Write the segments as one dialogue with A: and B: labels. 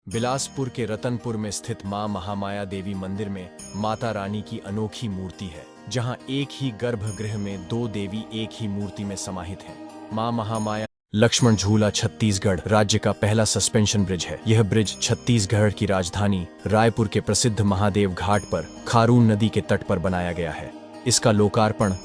A: बिलासपुर के रतनपुर में स्थित मां महामाया देवी मंदिर में माता रानी की अनोखी मूर्ति है, जहां एक ही गर्भगृह में दो देवी एक ही मूर्ति में समाहित हैं। मां महामाया लक्ष्मण झूला छत्तीसगढ़ राज्य का पहला सस्पेंशन ब्रिज है। यह ब्रिज छत्तीसगढ़ की राजधानी रायपुर के प्रसिद्ध महादेव घाट पर खारून नदी के तट पर बनाया गया है। इसका लोकार्पण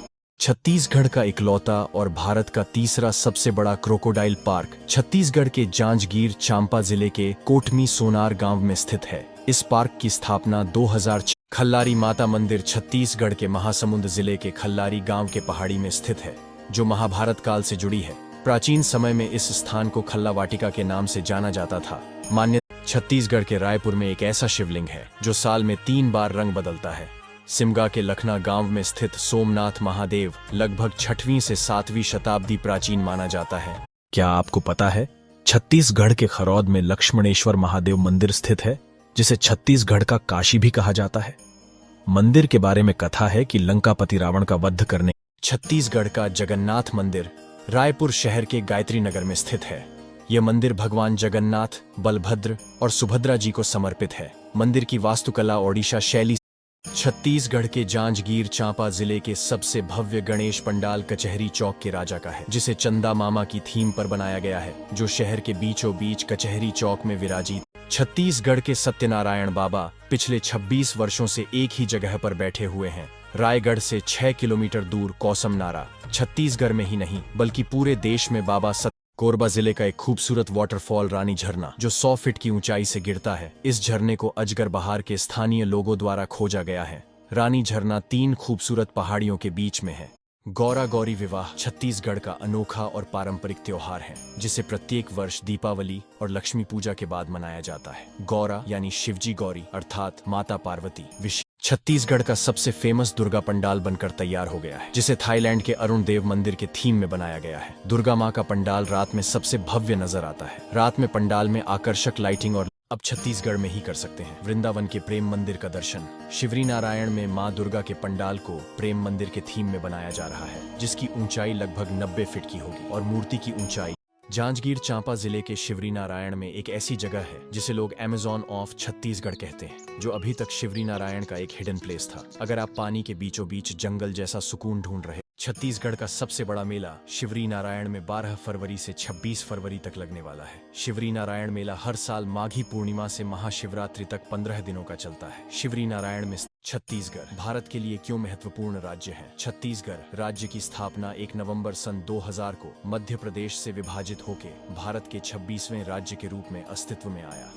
A: छत्तीसगढ़ का इकलौता और भारत का तीसरा सबसे बड़ा क्रोकोडाइल पार्क छत्तीसगढ़ के जांजगीर चांपा जिले के कोटमी सोनार गांव में स्थित है। इस पार्क की स्थापना 2006 खल्लारी माता मंदिर छत्तीसगढ़ के महासमुंद जिले के खल्लारी गांव के पहाड़ी में स्थित है, जो महाभारत काल से जुड़ी है। प्राचीन समय में इस स्थान को खल्ला वाटिका के नाम से जाना जाता था। छत्तीसगढ़ के रायपुर में एक ऐसा शिवलिंग है जो साल में 3 बार रंग बदलता है। सिमगा के लखना गांव में स्थित सोमनाथ महादेव लगभग 6वीं से 7वीं शताब्दी प्राचीन माना जाता है।
B: क्या आपको पता है छत्तीसगढ़ के खरौद में लक्ष्मणेश्वर महादेव मंदिर स्थित है, जिसे छत्तीसगढ़ का काशी भी कहा जाता है। मंदिर के बारे में कथा है कि लंकापति रावण का वध करने
A: छत्तीसगढ़ का जगन्नाथ मंदिर रायपुर शहर के गायत्री नगर में स्थित है। यह मंदिर भगवान जगन्नाथ, बलभद्र और सुभद्रा जी को समर्पित है। मंदिर की वास्तुकला ओडिशा शैली छत्तीसगढ़ के जांजगीर चांपा जिले के सबसे भव्य गणेश पंडाल कचहरी चौक के राजा का है, जिसे चंदा मामा की थीम पर बनाया गया है, जो शहर के बीचों बीच कचहरी चौक में विराजित। छत्तीसगढ़ के सत्यनारायण बाबा पिछले 26 वर्षों से एक ही जगह पर बैठे हुए हैं। रायगढ़ से 6 किलोमीटर दूर कौसम नारा छत्तीसगढ़ में ही नहीं बल्कि पूरे देश में बाबा कोरबा जिले का एक खूबसूरत वाटरफॉल रानी झरना, जो 100 फीट की ऊंचाई से गिरता है। इस झरने को अजगर बहार के स्थानीय लोगों द्वारा खोजा गया है। रानी झरना 3 खूबसूरत पहाड़ियों के बीच में है। गौरा गौरी विवाह छत्तीसगढ़ का अनोखा और पारंपरिक त्योहार है, जिसे प्रत्येक वर्ष दीपावली और लक्ष्मी पूजा के बाद मनाया जाता है। गौरा यानी शिवजी गौरी अर्थात माता पार्वती छत्तीसगढ़ का सबसे फेमस दुर्गा पंडाल बनकर तैयार हो गया है, जिसे थाईलैंड के अरुण देव मंदिर के थीम में बनाया गया है। दुर्गा मां का पंडाल रात में सबसे भव्य नजर आता है। रात में पंडाल में आकर्षक लाइटिंग और अब छत्तीसगढ़ में ही कर सकते हैं वृंदावन के प्रेम मंदिर का दर्शन। शिवरी नारायण में मां दुर्गा के पंडाल को प्रेम मंदिर के थीम में बनाया जा रहा है, जिसकी ऊंचाई लगभग 90 फीट की होगी और मूर्ति की ऊंचाई। जांजगीर चांपा जिले के शिवरी नारायण में एक ऐसी जगह है जिसे लोग अमेज़न ऑफ छत्तीसगढ़ कहते हैं, जो अभी तक शिवरी नारायण का एक हिडन प्लेस था। अगर आप पानी के बीचों बीच जंगल जैसा सुकून ढूंढ रहे, छत्तीसगढ़ का सबसे बड़ा मेला शिवरी नारायण में 12 फरवरी से 26 फरवरी तक लगने वाला है। शिवरी नारायण मेला हर साल माघी पूर्णिमा से महाशिवरात्रि तक 15 दिनों का चलता है। शिवरी नारायण में छत्तीसगढ़ भारत के लिए क्यों महत्वपूर्ण राज्य है? छत्तीसगढ़ राज्य की स्थापना 1 नवंबर सन 2000 को मध्य प्रदेश से विभाजित होकर भारत के 26वें राज्य के रूप में अस्तित्व में आया।